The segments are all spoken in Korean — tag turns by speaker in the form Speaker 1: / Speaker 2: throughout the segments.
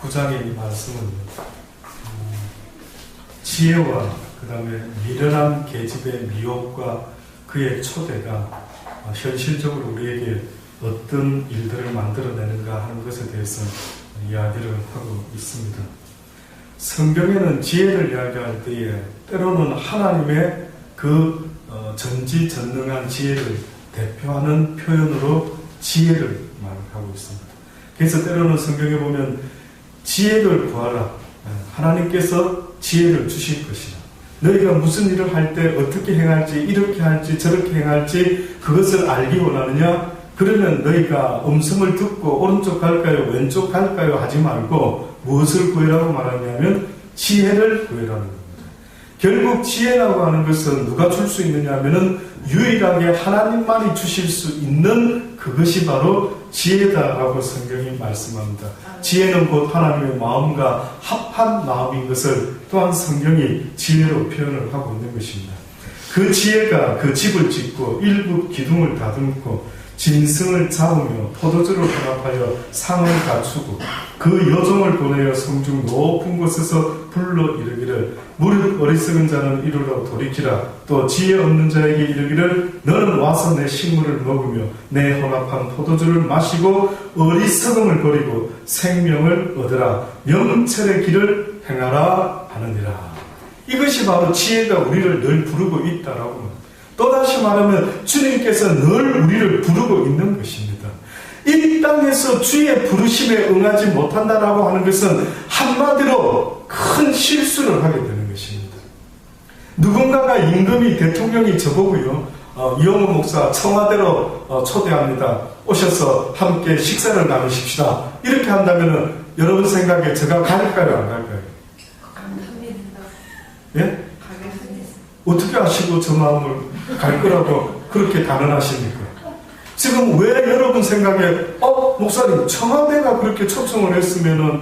Speaker 1: 9장의 이 말씀은 지혜와 그 다음에 미련한 계집의 미혹과 그의 초대가 현실적으로 우리에게 어떤 일들을 만들어내는가 하는 것에 대해서 이야기를 하고 있습니다. 성경에는 지혜를 이야기할 때에 때로는 하나님의 그 전지전능한 지혜를 대표하는 표현으로 지혜를 말하고 있습니다. 그래서 때로는 성경에 보면 지혜를 구하라. 하나님께서 지혜를 주실 것이라. 너희가 무슨 일을 할 때 어떻게 행할지, 이렇게 할지 저렇게 행할지 그것을 알기 원하느냐? 그러면 너희가 음성을 듣고 오른쪽 갈까요 왼쪽 갈까요 하지 말고 무엇을 구해라고 말하냐면 지혜를 구해라는 겁니다. 결국 지혜라고 하는 것은 누가 줄 수 있느냐 하면은 유일하게 하나님만이 주실 수 있는 그것이 바로 지혜다라고 성경이 말씀합니다. 지혜는 곧 하나님의 마음과 합한 마음인 것을 또한 성경이 지혜로 표현을 하고 있는 것입니다. 그 지혜가 그 집을 짓고 일곱 기둥을 다듬고 짐승을 잡으며 포도주를 혼합하여 상을 갖추고 그 여종을 보내어 성중 높은 곳에서 불러 이르기를 무릇 어리석은 자는 이르러 돌이키라. 또 지혜 없는 자에게 이르기를 너는 와서 내 식물을 먹으며 내 혼합한 포도주를 마시고 어리석음을 버리고 생명을 얻으라. 명철의 길을 행하라 하느니라. 이것이 바로 지혜가 우리를 늘 부르고 있다라고 합니다. 또다시 말하면 주님께서 늘 우리를 부르고 있는 것입니다. 이 땅에서 주의 부르심에 응하지 못한다라고 하는 것은 한마디로 큰 실수를 하게 되는 것입니다. 누군가가 임금이 대통령이 저보고요, 이용호 목사 청와대로 초대합니다. 오셔서 함께 식사를 나누십시다. 이렇게 한다면 여러분 생각에 제가 갈까요 안 갈까요? 예? 어떻게 아시고 저 마음을 갈 거라고 그렇게 단언하십니까? 지금 왜 여러분 생각에 목사님 청와대가 그렇게 초청을 했으면은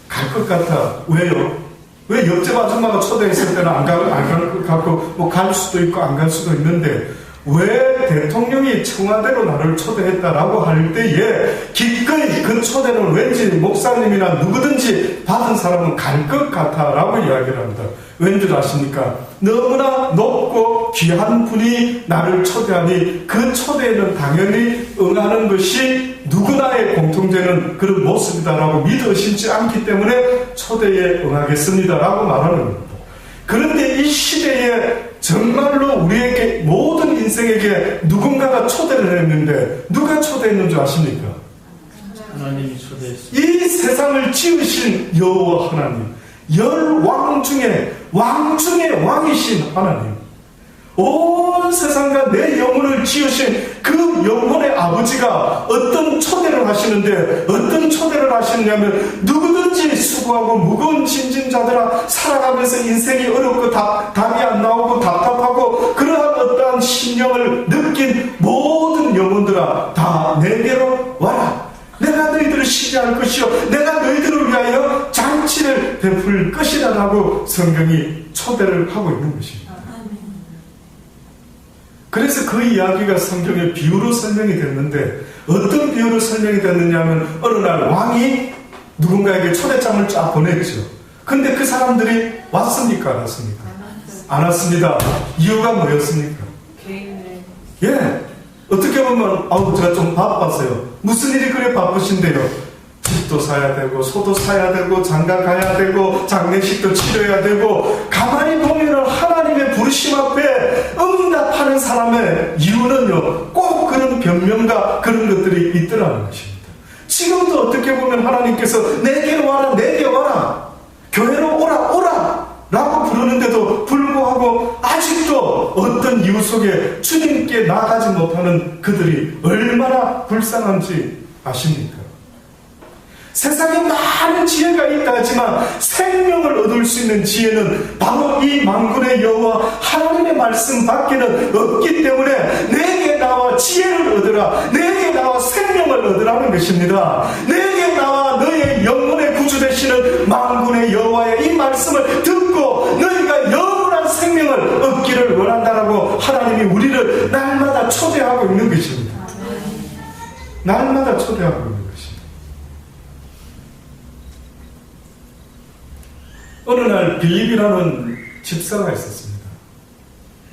Speaker 1: 갈 것 같아. 왜요? 왜 옆집 아줌마가 초대했을 때는 안 갈 것 같고 뭐 갈 수도 있고 안 갈 수도 있는데 왜 대통령이 청와대로 나를 초대했다라고 할 때에 기꺼이 그 초대는 왠지 목사님이나 누구든지 받은 사람은 갈 것 같아라고 이야기를 합니다. 왠지 아십니까? 너무나 높고 귀한 분이 나를 초대하니 그 초대에는 당연히 응하는 것이 누구나의 공통되는 그런 모습이다라고 믿어 심지 않기 때문에 초대에 응하겠습니다라고 말하는 겁니다. 그런데 이 시대에 정말로 우리에게 모든 인생에게 누군가가 초대를 했는데 누가 초대했는 줄 아십니까?
Speaker 2: 하나님이 초대했습니다.
Speaker 1: 이 세상을 지으신 여호와 하나님, 열왕 중에 왕 중에 왕이신 하나님, 온 세상과 내 영혼을 지으신 그 영혼의 아버지가 어떤 초대를 하시는데 어떤 초대를 하시느냐면 누구든지 수고하고 무거운 짐진 자들아 살아가면서 인생이 어렵고 답이 안 나오고 답답하고 그러한 어떠한 신령을 느낀 모든 영혼들아 다 내게로 와라. 내가 너희들을 시기할 것이요 내가 너희들을 위하여 잔치를 베풀 것이라 라고 성경이 초대를 하고 있는 것입니다. 그래서 그 이야기가 성경의 비유로 설명이 됐는데 어떤 비유로 설명이 됐느냐 하면 어느 날 왕이 누군가에게 초대장을 쫙 보냈죠. 근데 그 사람들이 왔습니까? 안 왔습니까? 안 왔습니다. 이유가 뭐였습니까? 예. 어떻게 보면 제가 좀 바빴어요. 무슨 일이 그래 바쁘신데요? 집도 사야 되고 소도 사야 되고 장가 가야 되고 장례식도 치러야 되고 가만히 보면 하나님의 부르심 앞에 응답하는 사람의 이유는요 꼭 그런 변명과 그런 것들이 있더라는 것입니다. 지금도 어떻게 보면 하나님께서 내게 와라 내게 와라 교회로 오라 라고 부르는데도 불구하고 아직도 어떤 이유 속에 주님께 나가지 못하는 그들이 얼마나 불쌍한지 아십니까? 세상에 많은 지혜가 있다 하지만 생명을 얻을 수 있는 지혜는 바로 이 만군의 여호와 하나님의 말씀 밖에는 없기 때문에 내게 나와 지혜를 얻으라 내게 나와 생명을 얻으라는 것입니다. 내게 나와 너의 영혼의 구주 되시는 만군의 여호와의 이 말씀을 듣고 너희가 영원한 생명을 얻기를 원한다라고 하나님이 우리를 날마다 초대하고 있는 것입니다. 날마다 초대하고 있는 것입니다. 어느 날 빌립이라는 집사가 있었습니다.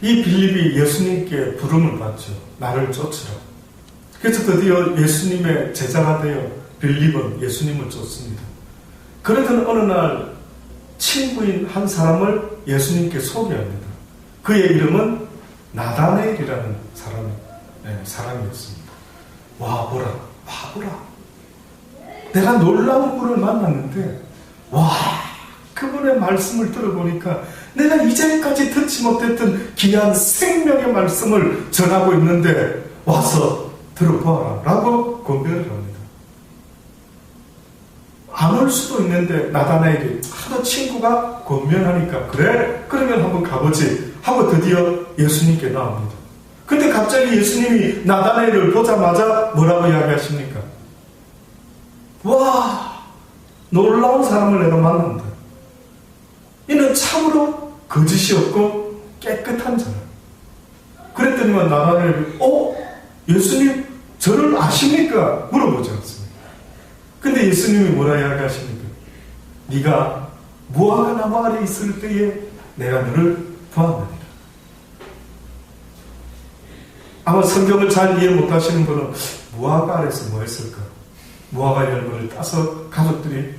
Speaker 1: 이 빌립이 예수님께 부름을 받죠. 나를 쫓으라. 그래서 드디어 예수님의 제자가 되어 빌립은 예수님을 쫓습니다. 그러던 어느 날 친구인 한 사람을 예수님께 소개합니다. 그의 이름은 나다나엘이라는 사람이었습니다. 와 보라. 내가 놀라운 분을 만났는데 그분의 말씀을 들어보니까 내가 이제까지 듣지 못했던 귀한 생명의 말씀을 전하고 있는데 와서 들어보아라 라고 권면을 합니다. 안 올 수도 있는데 나다나엘이 하도 친구가 권면하니까 그래? 그러면 한번 가보지 하고 드디어 예수님께 나옵니다. 근데 갑자기 예수님이 나다나엘을 보자마자 뭐라고 이야기하십니까? 와, 놀라운 사람을 내가 만난다. 이는 참으로 거짓이 없고 깨끗한 자라. 그랬더니만 나다나엘이 예수님 저를 아십니까? 물어보지 않습니다. 근데 예수님이 뭐라 이야기하십니까? 네가 무화과 나무 아래 있을 때에 내가 너를 보았느니라. 아마 성경을 잘 이해 못하시는 분은 무화과 아래서 뭐 했을까? 무화과 열매를 따서 가족들이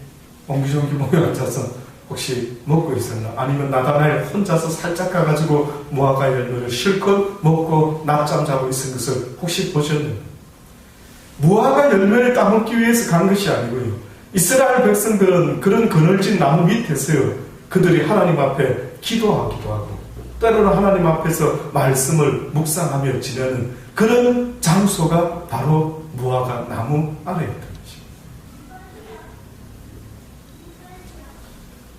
Speaker 1: 옹기종기 모여 앉아서 혹시 먹고 있었나? 아니면 나다나엘 혼자서 살짝 가가지고 무화과 열매를 실컷 먹고 낮잠 자고 있은 것을 혹시 보셨나요? 무화과 열매를 따먹기 위해서 간 것이 아니고요. 이스라엘 백성들은 그런 그늘진 나무 밑에서요. 그들이 하나님 앞에 기도하기도 하고 때로는 하나님 앞에서 말씀을 묵상하며 지내는 그런 장소가 바로 무화과 나무 아래였던 것입니다.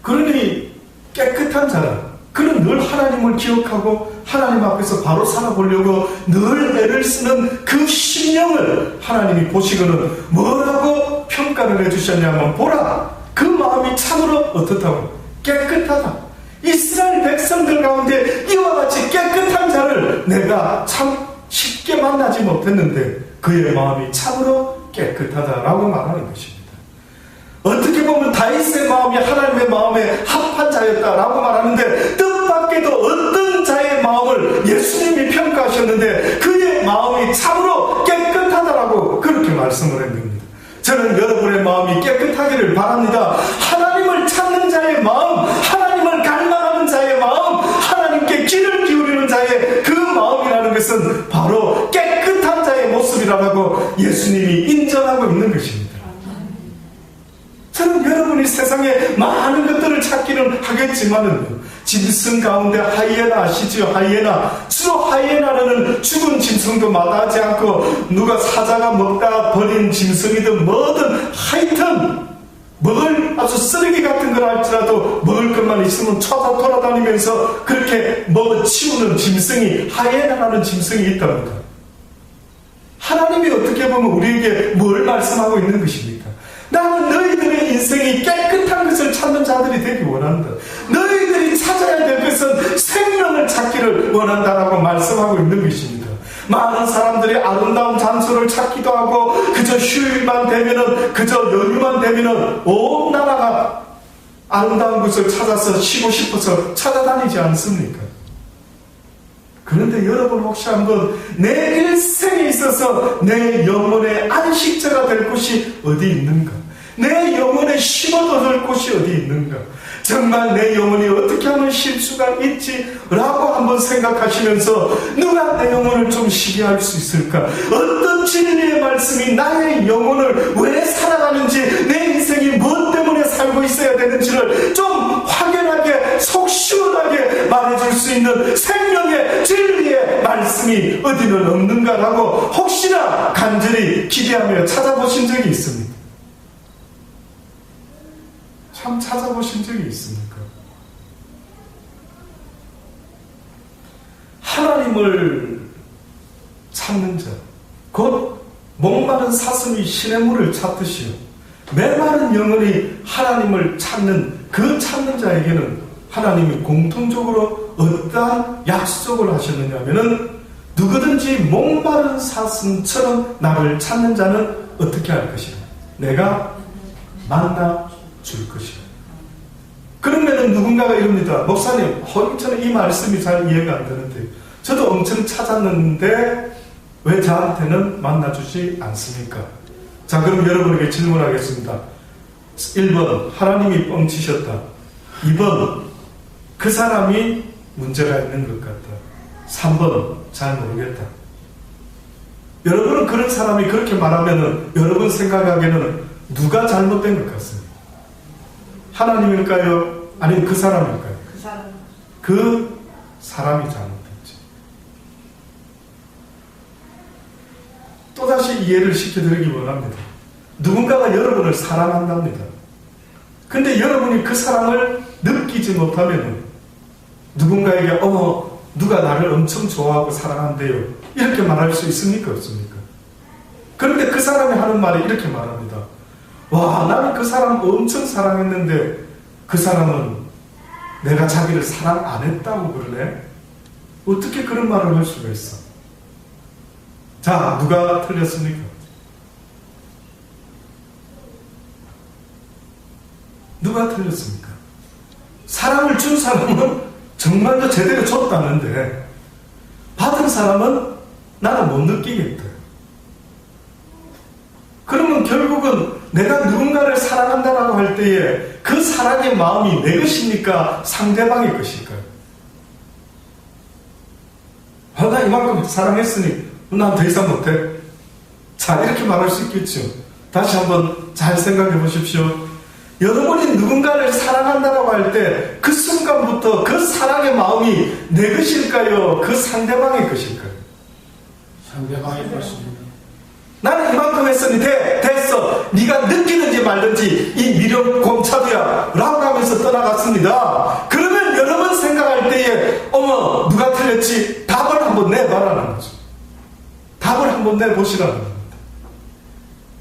Speaker 1: 그러니 깨끗한 자라. 그는 늘 하나님을 기억하고 하나님 앞에서 바로 살아보려고 늘 애를 쓰는 그 심령을 하나님이 보시고는 뭐라고 평가를 해주셨냐면 보라, 그 마음이 참으로 어떻다고? 깨끗하다. 이스라엘 백성들 가운데 이와 같이 깨끗한 자를 내가 참 쉽게 만나지 못했는데 그의 마음이 참으로 깨끗하다라고 말하는 것입니다. 어떻게 보면 다윗의 마음이 하나님의 마음에 합한 자였다라고 말하는데 뜻밖에도 어떤 자의 마음을 예수님이 평가하셨는데 그의 마음이 참으로 깨끗하다라고 그렇게 말씀을 한 겁니다. 저는 여러분의 마음이 깨끗하기를 바랍니다. 하나님을 찾는 자의 마음, 하나님을 갈망하는 자의 마음, 하나님께 귀를 기울이는 자의 그 마음이라는 것은 바로 깨끗한 자의 모습이라고 예수님이 인정하고 있는 것입니다. 저는 여러분이 세상에 많은 것들을 찾기는 하겠지만은 짐승 가운데 하이에나 아시지요? 하이에나. 주로 하이에나는 죽은 짐승도 마다하지 않고 누가 사자가 먹다 버린 짐승이든 뭐든 하여튼 먹을 아주 쓰레기 같은 걸 할지라도 먹을 것만 있으면 찾아 돌아다니면서 그렇게 먹어 치우는 짐승이 하이에나라는 짐승이 있답니다. 하나님이 어떻게 보면 우리에게 뭘 말씀하고 있는 것입니까? 나는 너희들의 인생이 깨끗한 것을 찾는 자들이 되기 원한다. 너희들이 찾아야 될 것은 생명을 찾기를 원한다라고 말씀하고 있는 것입니다. 많은 사람들이 아름다운 장소를 찾기도 하고 그저 휴일만 되면은 그저 연휴만 되면은 온 나라가 아름다운 곳을 찾아서 쉬고 싶어서 찾아다니지 않습니까? 그런데 여러분 혹시 한번 내 일생에 있어서 내 영혼의 안식처가 될 곳이 어디 있는가? 내 영혼에 심어도 될 곳이 어디 있는가? 정말 내 영혼이 어떻게 하면 쉴 수가 있지? 라고 한번 생각하시면서 누가 내 영혼을 좀 쉬게 할 수 있을까? 어떤 진리의 말씀이 나의 영혼을 왜 살아가는지, 내 인생이 무엇 때문에 살고 있어야 되는지를 좀 확연하게 속 시원하게 말해줄 수 있는 생명의 진리의 말씀이 어디는 없는가라고 혹시나 간절히 기대하며 찾아보신 적이 있습니까? 참 찾아보신 적이 있습니까? 하나님을 찾는 자, 곧 목마른 사슴이 시냇물을 찾듯이요, 메마른 영혼이 하나님을 찾는 그 찾는 자에게는 하나님이 공통적으로 어떠한 약속을 하셨느냐 하면은 누구든지 목마른 사슴처럼 나를 찾는 자는 어떻게 할 것이냐? 내가 만나 줄 것이다. 그러면은 누군가가 이럽니다. 목사님, 저는 이 말씀이 잘 이해가 안 되는데, 저도 엄청 찾았는데 왜 저한테는 만나주지 않습니까? 자, 그럼 여러분에게 질문하겠습니다. 1번, 하나님이 뻥치셨다. 2번, 그 사람이 문제가 있는 것 같다. 3번, 잘 모르겠다. 여러분은 그런 사람이 그렇게 말하면은 여러분 생각하기에는 누가 잘못된 것 같습니다. 하나님일까요? 아니면 그 사람일까요?
Speaker 3: 그 사람.
Speaker 1: 그 사람이 잘못됐지. 또다시 이해를 시켜드리기 원합니다. 누군가가 여러분을 사랑한답니다. 근데 여러분이 그 사랑을 느끼지 못하면 누군가에게 누가 나를 엄청 좋아하고 사랑한대요, 이렇게 말할 수 있습니까? 없습니까? 그런데 그 사람이 하는 말이 이렇게 말합니다. 와, 나는 그 사람 엄청 사랑했는데 그 사람은 내가 자기를 사랑 안 했다고 그러네? 어떻게 그런 말을 할 수가 있어? 자, 누가 틀렸습니까? 누가 틀렸습니까? 사랑을 준 사람은 정말로 제대로 줬다는데 받은 사람은 나는 못 느끼겠다. 그러면 결국은 내가 누군가를 사랑한다라고 할 때에 그 사랑의 마음이 내 것입니까? 상대방의 것일까요? 나 이만큼 사랑했으니 난 더 이상 못해. 자, 이렇게 말할 수 있겠죠. 다시 한번 잘 생각해 보십시오. 여러분이 누군가를 사랑한다라고 할 때 그 순간부터 그 사랑의 마음이 내 것일까요? 그 상대방의 것일까요?
Speaker 2: 상대방의 것입니다.
Speaker 1: 나는 이만큼 했으니 됐어. 네가 느끼든지 말든지 이 미련 공차도야 라고 하면서 떠나갔습니다. 그러면 여러분 생각할 때에 누가 틀렸지? 답을 한번 내봐라는 거죠. 답을 한번 내보시라는 겁니다.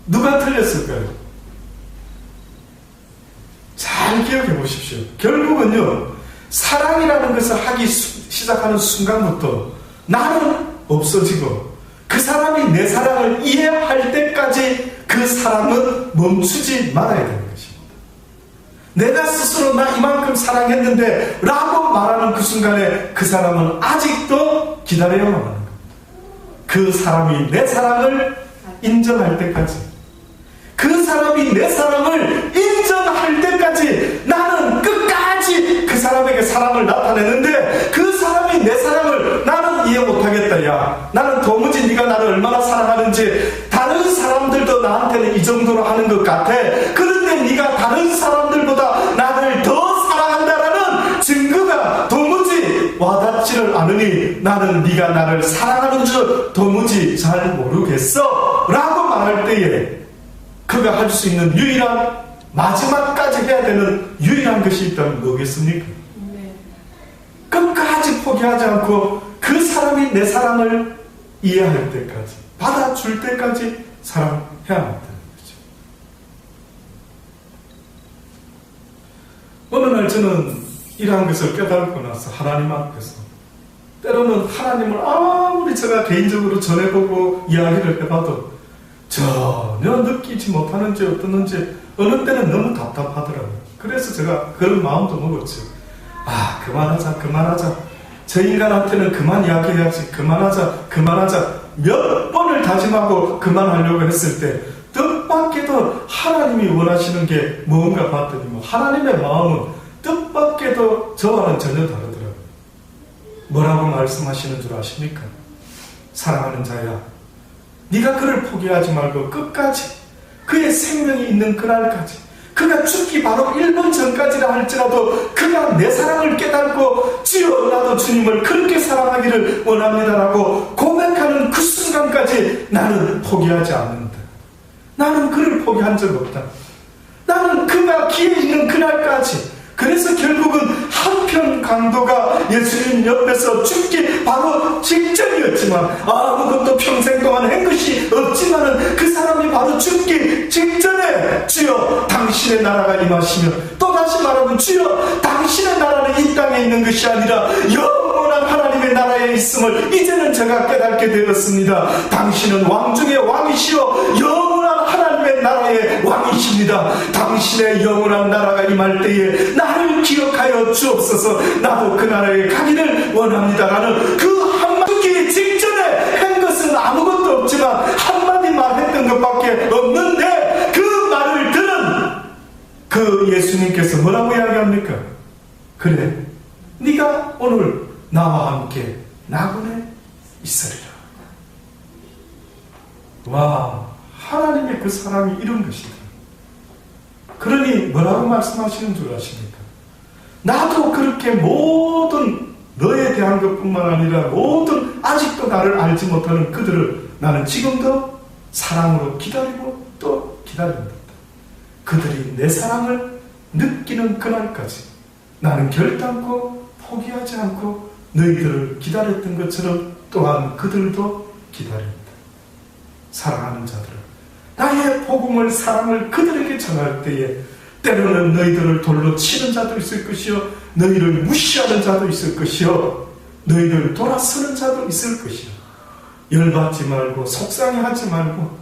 Speaker 1: 누가 틀렸을까요? 잘 기억해 보십시오. 결국은요, 사랑이라는 것을 하기 시작하는 순간부터 나는 없어지고 그 사람이 내 사랑을 이해할 때까지 그 사랑은 멈추지 말아야 되는 것입니다. 내가 스스로 나 이만큼 사랑했는데 라고 말하는 그 순간에 그 사람은 아직도 기다려야만 하는 겁니다. 그 사람이 내 사랑을 인정할 때까지, 그 사람이 내 사랑을 인정할 때까지 나는 끝까지 그 사람에게 사랑을 나타내는데 그 사람이 내 사랑을 나는 이해 못하겠다. 야, 나는 도무지 네가 나를 얼마나 사랑하는지 다른 사람들도 나한테는 이 정도로 하는 것 같아. 그런데 네가 다른 사람들보다 나를 더 사랑한다라는 증거가 도무지 와닿지를 않으니 나는 네가 나를 사랑하는 줄 도무지 잘 모르겠어 라고 말할 때에 그가 할 수 있는 유일한, 마지막까지 해야 되는 유일한 것이 있다면 뭐겠습니까?
Speaker 3: 네.
Speaker 1: 끝까지 포기하지 않고 그 사람이 내 사랑을 이해할 때까지, 받아줄 때까지 사랑해야 한다는 거죠. 어느 날 저는 이러한 것을 깨닫고 나서 하나님 앞에서 때로는 하나님을 아무리 제가 개인적으로 전해보고 이야기를 해봐도 전혀 느끼지 못하는지 어떻는지 어느 때는 너무 답답하더라고요. 그래서 제가 그런 마음도 먹었죠. 그만하자. 저 인간한테는 그만 이야기해야지. 그만하자. 몇 번을 다짐하고 그만하려고 했을 때 뜻밖에도 하나님이 원하시는 게 뭔가 봤더니 하나님의 마음은 뜻밖에도 저와는 전혀 다르더라고요. 뭐라고 말씀하시는 줄 아십니까? 사랑하는 자야, 네가 그를 포기하지 말고 끝까지 그의 생명이 있는 그날까지, 그가 죽기 바로 1분 전까지라 할지라도 그가 내 사랑을 깨닫고 주여 나도 주님을 그렇게 사랑하기를 원합니다라고 고백하는 그 순간까지 나는 포기하지 않는다. 나는 그를 포기한 적 없다. 나는 그가 기회 있는 그날까지. 그래서 결국은 한편 강도가 예수님 옆에서 죽기 바로 직전이었지만 아무것도 평생 동안 한 것이 없지만은 그 사람이 바로 죽기 직전에 주여 당신의 나라가 임하시며, 또다시 말하면 주여 당신의 나라는 이 땅에 있는 것이 아니라 영원한 하나님의 나라에 있음을 이제는 제가 깨닫게 되었습니다. 당신은 왕 중의 왕이시여 영원한 하나님의
Speaker 3: 하나님의 나라의 왕이십니다. 당신의 영원한 나라가 임할 때에 나를 기억하여 주옵소서. 나도 그 나라에 가기를 원합니다라는 그 한마디 죽기 직전에 한 것은 아무것도 없지만 한마디 말했던 것밖에 없는데 그 말을 들은 그 예수님께서 뭐라고 이야기합니까? 그래, 네가 오늘 나와 함께 낙원에 있으리라. 와, 하나님의 그 사랑이 이런 것이다. 그러니 뭐라고 말씀하시는 줄 아십니까? 나도 그렇게 모든 너에 대한 것뿐만 아니라 모든 아직도 나를 알지 못하는 그들을 나는 지금도 사랑으로 기다리고 또 기다린다. 그들이 내 사랑을 느끼는 그날까지 나는 결단코 포기하지 않고 너희들을 기다렸던 것처럼 또한 그들도 기다린다. 사랑하는 자들을, 나의 복음을 사랑을 그들에게 전할 때에 때로는 너희들을 돌로 치는 자도 있을 것이요, 너희를 무시하는 자도 있을 것이요, 너희를 돌아서는 자도 있을 것이요. 열받지 말고 속상해하지 말고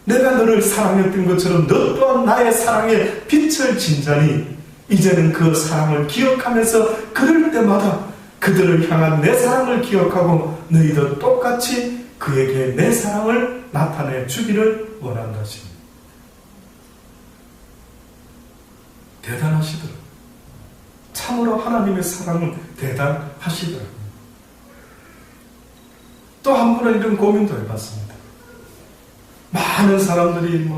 Speaker 3: 내가 너를 사랑했던 것처럼 너 또한 나의 사랑에 빛을 진자니 이제는 그 사랑을 기억하면서 그럴 때마다 그들을 향한 내 사랑을 기억하고 너희도 똑같이 그에게 내 사랑을 나타내 주기를 원한다. 대단하시더라. 참으로 하나님의 사랑은 대단하시더라. 또 한 번은 이런 고민도 해봤습니다. 많은 사람들이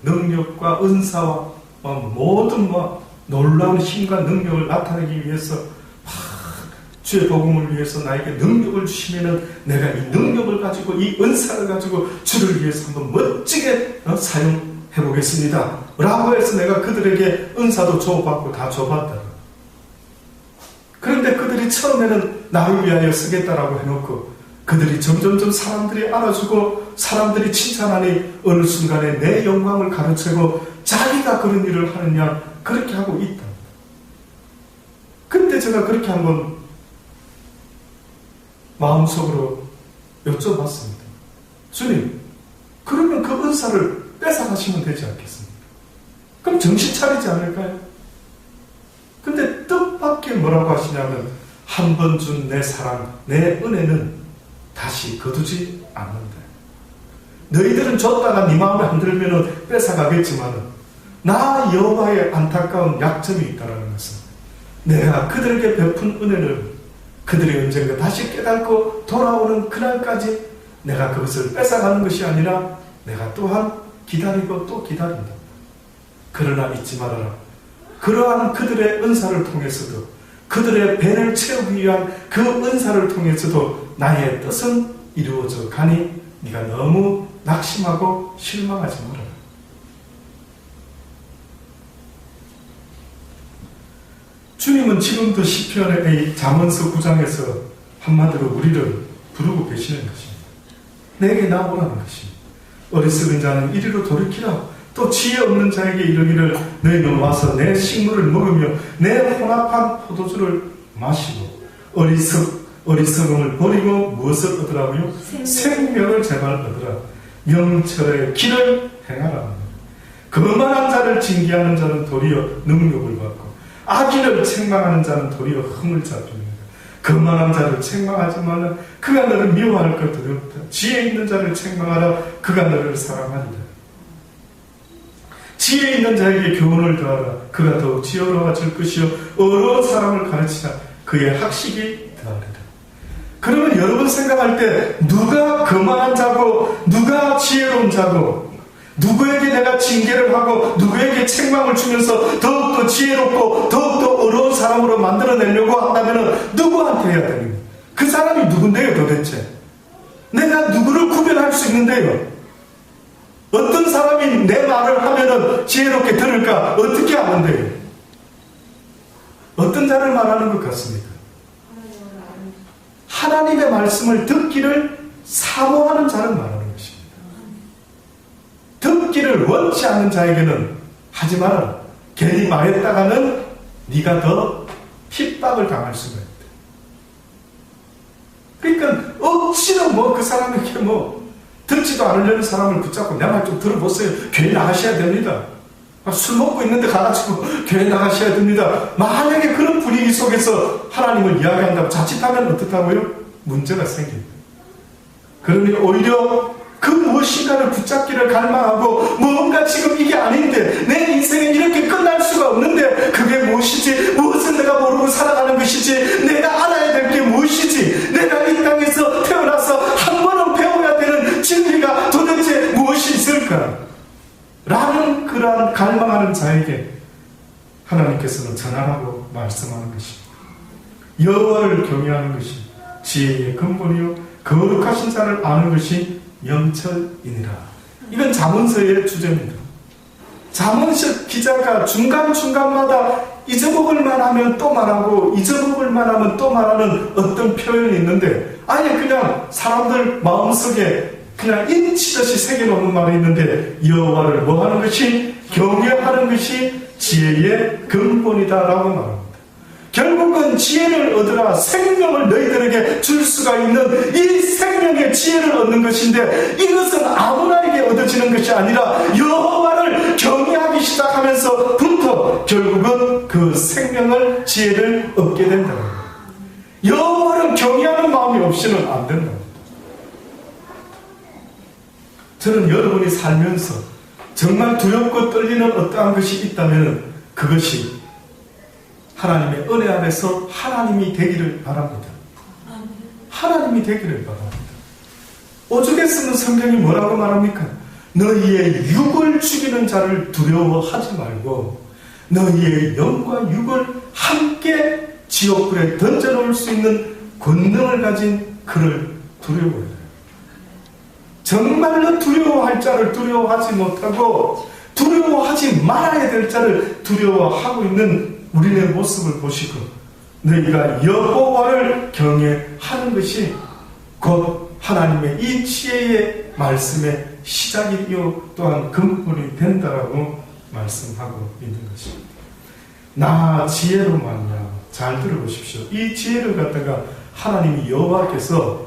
Speaker 3: 능력과 은사와 모든 놀라운 힘과 능력을 나타내기 위해서 주의 복음을 위해서 나에게 능력을 주시면은 내가 이 능력을 가지고 이 은사를 가지고 주를 위해서 한번 멋지게 사용해 보겠습니다 라고 해서 내가 그들에게 은사도 줘받고 다 줘봤다. 그런데 그들이 처음에는 나를 위하여 쓰겠다라고 해놓고 그들이 점점점 사람들이 알아주고 사람들이 칭찬하니 어느 순간에 내 영광을 가르치고 자기가 그런 일을 하느냐 그렇게 하고 있다. 그때 제가 그렇게 한번 마음속으로 여쭤봤습니다. 주님, 그러면 그 은사를 뺏어가시면 되지 않겠습니까? 그럼 정신 차리지 않을까요? 근데 뜻밖의 뭐라고 하시냐면 한 번 준 내 사랑, 내 은혜는 다시 거두지 않는다. 너희들은 줬다가 네 마음에 안 들면 뺏어가겠지만 나 여호와의 안타까운 약점이 있다는 것은 내가 그들에게 베푼 은혜를 그들이 언젠가 다시 깨닫고 돌아오는 그날까지 내가 그것을 뺏어가는 것이 아니라 내가 또한 기다리고 또 기다린다. 그러나 잊지 말아라. 그러한 그들의 은사를 통해서도 그들의 배를 채우기 위한 그 은사를 통해서도 나의 뜻은 이루어져 가니 네가 너무 낙심하고 실망하지 말아라. 주님은 지금도 시편의 잠언서 9장에서 한마디로 우리를 부르고 계시는 것입니다. 내게 나오라는 것입니다. 어리석은 자는 이리로 돌이키라. 또 지혜 없는 자에게 이르기를 너희는 와서 내 식물을 먹으며 내 혼합한 포도주를 마시고 어리석음을 버리고 무엇을 얻으라고요? 생명을 제발 얻으라. 명철의 길을 행하라. 거만한 자를 징계하는 자는 도리어 능력을 받고 악인을 책망하는 자는 도리어 흠을 잡힙니다. 거만한 자를 책망하지만 그가 너를 미워할 것도 없다. 지혜 있는 자를 책망하라. 그가 너를 사랑하리라. 지혜 있는 자에게 교훈을 더하라. 그가 더욱 지혜로워질 것이요 어려운 사람을 가르치라. 그의 학식이 더하리라. 그러면 여러분 생각할 때 누가 거만한 자고 누가 지혜로운 자고 누구에게 내가 징계를 하고 누구에게 책망을 주면서 더욱더 지혜롭고 더욱더 어려운 사람으로 만들어내려고 한다면 누구한테 해야 됩니까? 그 사람이 누군데요 도대체? 내가 누구를 구별할 수 있는데요? 어떤 사람이 내 말을 하면은 지혜롭게 들을까? 어떻게 아는데요? 어떤 자를 말하는 것 같습니까? 하나님의 말씀을 듣기를 사모하는 자를 말하는 것입니다. 듣기를 원치 않는 자에게는 하지 마라. 괜히 말했다가는 네가 더 핍박을 당할 수가 있다. 그러니까 억지로 그 사람에게 듣지도 않으려는 사람을 붙잡고 내 말 좀 들어보세요. 교회 나가셔야 됩니다. 술 먹고 있는데 가가지고 교회 나가셔야 됩니다. 만약에 그런 분위기 속에서 하나님을 이야기한다고 자칫하면 어떻다고요? 문제가 생깁니다. 그러니 오히려 그 무엇인가를 붙잡기를 갈망하고 뭔가 지금 이게 아닌데 내 인생은 이렇게 끝날 수가 없는데 그게 무엇이지? 무엇을 내가 모르고 살아가는 것이지? 내가 알아야 될 게 무엇이지? 내가 이 땅에서 태어나서 한 번은 배워야 되는 진리가 도대체 무엇이 있을까? 라는 그러한 갈망하는 자에게 하나님께서는 전하라고 말씀하는 것입니다. 여호와를 경외하는 것이 지혜의 근본이요 거룩하신 자를 아는 것이 명철이니라. 이건 잠언서의 주제입니다. 잠언서 기자가 중간중간마다 잊어먹을만 하면 또 말하고 잊어먹을만 하면 또 말하는 어떤 표현이 있는데 아예 그냥 사람들 마음속에 그냥 인치듯이 새겨놓는 말이 있는데 여호와를 뭐하는 것이? 경외하는 것이 지혜의 근본이다라고 말합니다. 결국은 지혜를 얻으라 생명을 너희들에게 줄 수가 있는 이 생명의 지혜를 얻는 것인데 이것은 아무나에게 얻어지는 것이 아니라 여호와를 경외하기 시작하면서부터 결국은 그 생명을 지혜를 얻게 된다. 여호와를 경외하는 마음이 없이는 안 된다. 저는 여러분이 살면서 정말 두렵고 떨리는 어떠한 것이 있다면 그것이 하나님의 은혜 아래서 하나님이 되기를 바랍니다. 하나님이 되기를 바랍니다. 오죽했으면 성경이 뭐라고 말합니까? 너희의 육을 죽이는 자를 두려워하지 말고 너희의 영과 육을 함께 지옥불에 던져놓을 수 있는 권능을 가진 그를 두려워해라. 정말로 두려워할 자를 두려워하지 못하고 두려워하지 말아야 될 자를 두려워하고 있는 우리의 모습을 보시고 너희가 여호와를 경외하는 것이 곧 하나님의 이 지혜의 말씀의 시작이요 또한 근본이 된다라고 말씀하고 있는 것입니다. 나 지혜로 말미암아 잘 들어보십시오. 이 지혜를 갖다가 하나님이 여호와께서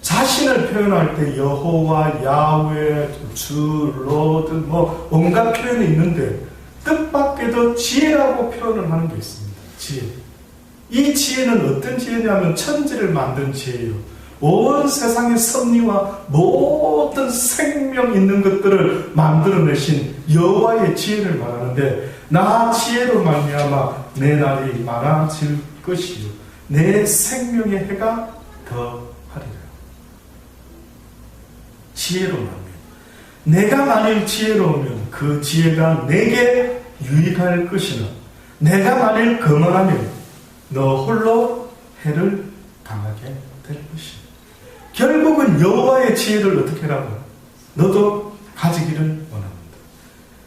Speaker 3: 자신을 표현할 때 여호와, 야훼, 주, 로드 뭐 온갖 표현이 있는데 뜻밖에도 지혜라고 표현을 하는 게 있습니다. 지혜. 이 지혜는 어떤 지혜냐면 천지를 만든 지혜요. 온 세상의 섭리와 모든 생명 있는 것들을 만들어내신 여호와의 지혜를 말하는데 나 지혜로 말미암아 내 날이 많아질 것이요 내 생명의 해가 더하리라. 지혜로 말미암아 내가 만일 지혜로우면 그 지혜가 내게 유익할 것이나 내가 만일 거만하면 너 홀로 해를 당하게 될 것이다. 결국은 여호와의 지혜를 어떻게 하라고? 너도 가지기를 원합니다.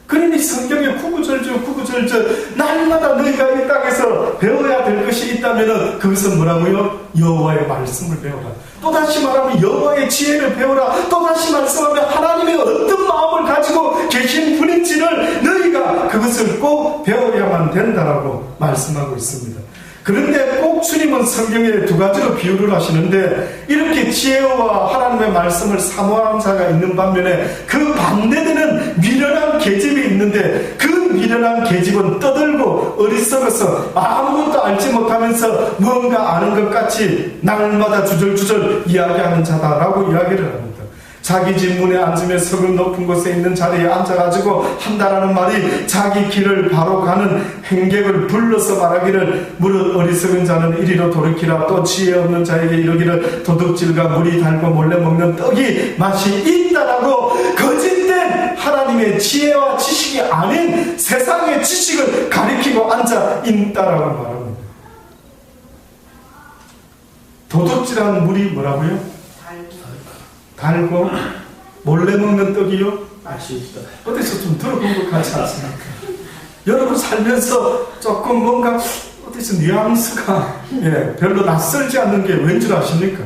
Speaker 3: 그러니 성경에 구구절절 날마다 너희가 이 땅에서 배워야 될 것이 있다면 그것은 뭐라고요? 여호와의 말씀을 배워라. 또다시 말하면 여호와의 지혜를 배워라. 또다시 말씀하면 하나님의 어떤 마음을 가지고 계신 분인지를 너희가 그것을 꼭 배워야만 된다라고 말씀하고 있습니다. 그런데 꼭 주님은 성경에 두 가지로 비유를 하시는데 이렇게 지혜와 하나님의 말씀을 사모하는 자가 있는 반면에 그 반대되는 미련한 계집이 있는데 그 미련한 계집은 떠들고 어리석어서 아무것도 알지 못하면서 뭔가 아는 것 같이 날마다 주절주절 이야기하는 자다라고 이야기를 합니다. 자기 집 문에 앉으며 석은 높은 곳에 있는 자리에 앉아가지고 한다라는 말이 자기 길을 바로 가는 행객을 불러서 말하기를 무릇 어리석은 자는 이리로 돌이키라. 또 지혜 없는 자에게 이르기를 도둑질과 물이 달고 몰래 먹는 떡이 맛이 있다라고 거짓된 하나님의 지혜와 지식이 아닌 세상의 지식을 가리키고 앉아 있다라고 말합니다. 도둑질하는 물이 뭐라고요? 달고 몰래 먹는 떡이요?
Speaker 2: 맛있다.
Speaker 3: 어디서 좀 들어본 것 같지 않습니까? 여러분 살면서 조금 뭔가 어디서 뉘앙스가 별로 낯설지 않는 게 왠 줄 아십니까?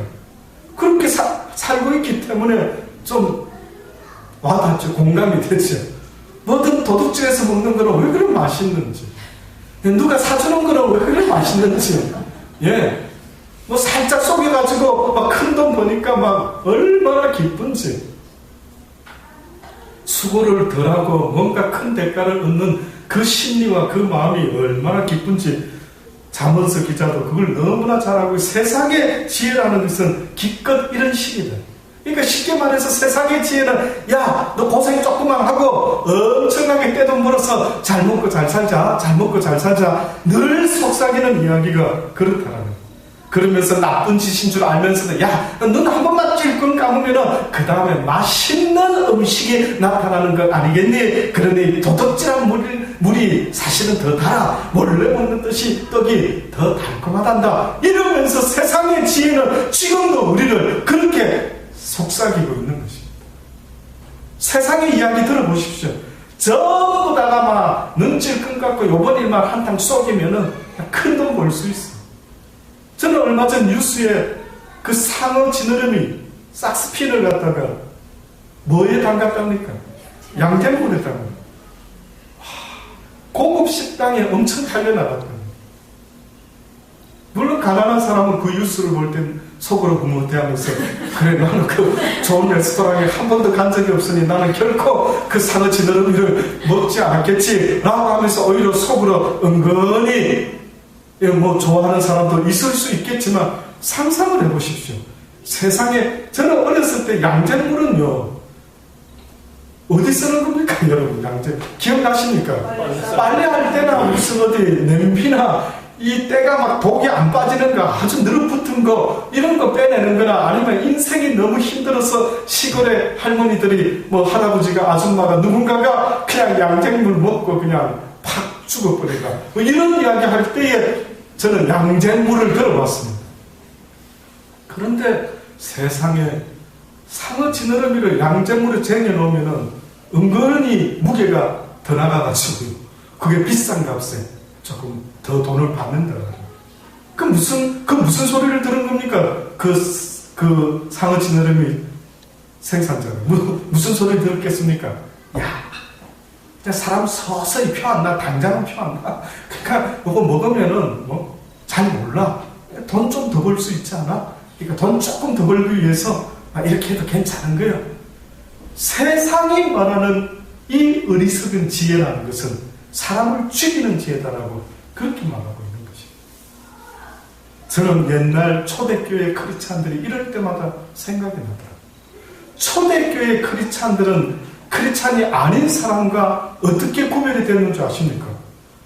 Speaker 3: 그렇게 살고 있기 때문에 좀 와닿죠. 공감이 되죠. 뭐든 도둑질해서 먹는 거는 왜 그렇게 맛있는지, 누가 사주는 거는 왜 그렇게 맛있는지, 뭐 살짝 속여가지고 막 큰 돈 버니까 막 얼마나 기쁜지, 수고를 덜하고 뭔가 큰 대가를 얻는 그 심리와 그 마음이 얼마나 기쁜지 잠언서 기자도 그걸 너무나 잘 알고, 세상의 지혜라는 것은 기껏 이런 식이다. 그러니까 쉽게 말해서 세상의 지혜는, 야, 너 고생 조금만 하고 엄청나게 떼도 물어서 잘 먹고 잘 살자, 잘 먹고 잘 살자, 늘 속삭이는 이야기가 그렇다라는 거예요. 그러면서 나쁜 짓인 줄 알면서도, 야, 눈 한 번만 찔끔 감으면은 그 다음에 맛있는 음식이 나타나는 것 아니겠니? 그러니 도둑질한 물이 사실은 더 달아. 몰래 먹는 듯이 떡이 더 달콤하단다. 이러면서 세상의 지혜는 지금도 우리를 그렇게 속삭이고 있는 것입니다. 세상의 이야기 들어보십시오. 전부 다가 막 눈찔끔 갖고 요번 일만 한탕 쏘기면은 큰 돈 벌 수 있어. 저는 얼마 전 뉴스에 그 상어 지느러미 싹스핀을 갖다가 뭐에 담갔답니까? 양잿물에 담갔. 고급 식당에 엄청 달려나갔다. 물론 가난한 사람은 그 뉴스를 볼 땐 속으로 흐뭇해하면서, 그래, 나는 그 좋은 레스토랑에 한 번도 간 적이 없으니 나는 결코 그 상어 지느러미를 먹지 않았겠지 라고 하면서 오히려 속으로 은근히 뭐 좋아하는 사람도 있을 수 있겠지만, 상상을 해보십시오. 세상에, 저는 어렸을 때 양잿물은요, 어디 쓰는 겁니까, 여러분? 양잿물 기억나십니까? 빨래할 때나 무슨 어디 냄비나 이 때가 막 독이 안 빠지는 거, 아주 늘어붙은 거, 이런 거 빼내는 거나, 아니면 인생이 너무 힘들어서 시골에 할머니들이, 뭐 할아버지가, 아줌마가, 누군가가 그냥 양잿물 먹고 그냥 팍 죽어버리다, 뭐 이런 이야기 할 때에 저는 양잿물을 들어봤습니다. 그런데 세상에 상어 지느러미를 양잿물에 쟁여놓으면은 은근히 무게가 더 나가가지고 그게 비싼 값에 조금 더 돈을 받는다. 그 무슨 소리를 들은 겁니까? 그 상어 지느러미 생산자가 무슨 소리를 들었겠습니까? 야, 사람 서서히 표 안 나, 당장은 표 안 나. 그러니까 이거 먹으면은 뭐 잘 몰라. 돈 좀 더 벌 수 있지 않아? 그러니까 돈 조금 더 벌기 위해서 이렇게 해도 괜찮은 거예요. 세상이 말하는 이 어리석은 지혜라는 것은 사람을 죽이는 지혜다라고 그렇게 말하고 있는 것입니다. 저는 옛날 초대교회 크리스찬들이 이럴 때마다 생각이 나더라고요. 초대교회 크리스찬들은 크리스찬이 아닌 사람과 어떻게 구별이 되는 줄 아십니까?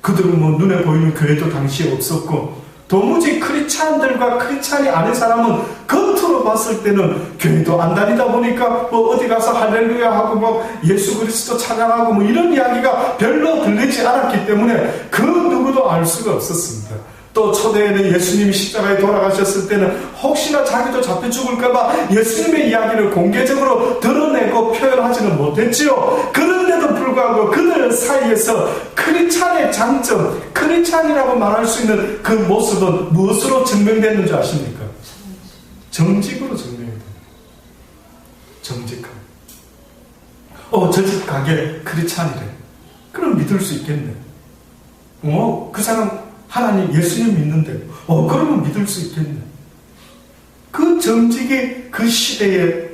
Speaker 3: 그들은 뭐 눈에 보이는 교회도 당시에 없었고, 도무지 크리스찬들과 크리스찬이 아닌 사람은 겉으로 봤을 때는 교회도 안 다니다 보니까 뭐 어디 가서 할렐루야 하고 뭐 예수 그리스도 찬양하고 뭐 이런 이야기가 별로 들리지 않았기 때문에 그 누구도 알 수가 없었습니다. 또 초대에는 예수님이 십자가에 돌아가셨을 때는 혹시나 자기도 잡혀 죽을까봐 예수님의 이야기를 공개적으로 드러내고 표현하지는 못했지요. 그런데도 불구하고 그들 사이에서 크리스찬의 장점, 크리스찬이라고 말할 수 있는 그 모습은 무엇으로 증명됐는지 아십니까? 정직으로 증명이 됩니다. 정직함. 저 집 가게 크리스찬이래. 그럼 믿을 수 있겠네. 그 사람 하나님 예수님 믿는데 그러면 믿을 수 있겠네. 그 정직이 그 시대의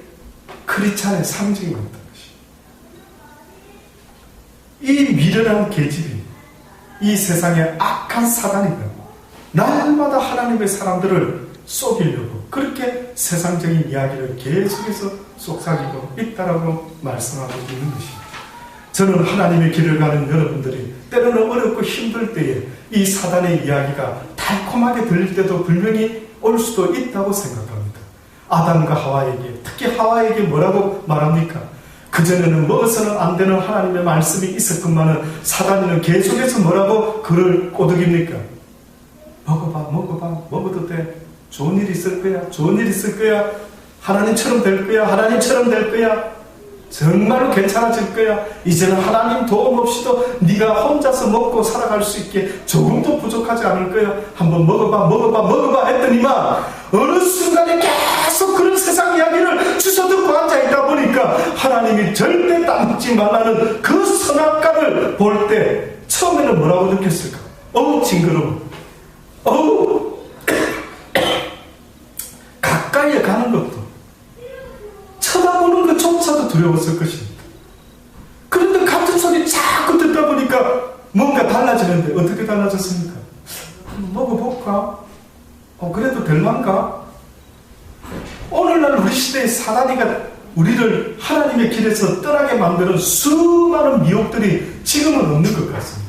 Speaker 3: 크리스찬의 상징이었던 것이. 이 미련한 계집이 이 세상의 악한 사단이다. 날마다 하나님의 사람들을 속이려고 그렇게 세상적인 이야기를 계속해서 속삭이고 있다라고 말씀하고 있는 것입니다. 저는 하나님의 길을 가는 여러분들이 때로는 어렵고 힘들 때에 이 사단의 이야기가 달콤하게 들릴 때도 분명히 올 수도 있다고 생각합니다. 아담과 하와에게, 특히 하와에게 뭐라고 말합니까? 그전에는 먹어서는 안 되는 하나님의 말씀이 있었건만은 사단이는 계속해서 뭐라고 그를 꼬드깁니까? 먹어도 돼. 좋은 일 있을 거야. 좋은 일 있을 거야. 하나님처럼 될 거야. 하나님처럼 될 거야. 정말로 괜찮아질 거야. 이제는 하나님 도움 없이도 네가 혼자서 먹고 살아갈 수 있게 조금도 부족하지 않을 거야. 한번 먹어봐 했더니만 어느 순간에 계속 그런 세상 이야기를 주워듣고 앉아있다 보니까 하나님이 절대 따먹지 말라는 그 선악과를 볼 때 처음에는 뭐라고 느꼈을까? 징그러워. 가까이에 가는 것도, 쳐다보는 것조차도 두려웠을 것입니다. 달라졌습니까? 먹어볼까? 그래도 될만가? 오늘날 우리 시대의 사단이가 우리를 하나님의 길에서 떠나게 만드는 수많은 미혹들이 지금은 없는 것 같습니다.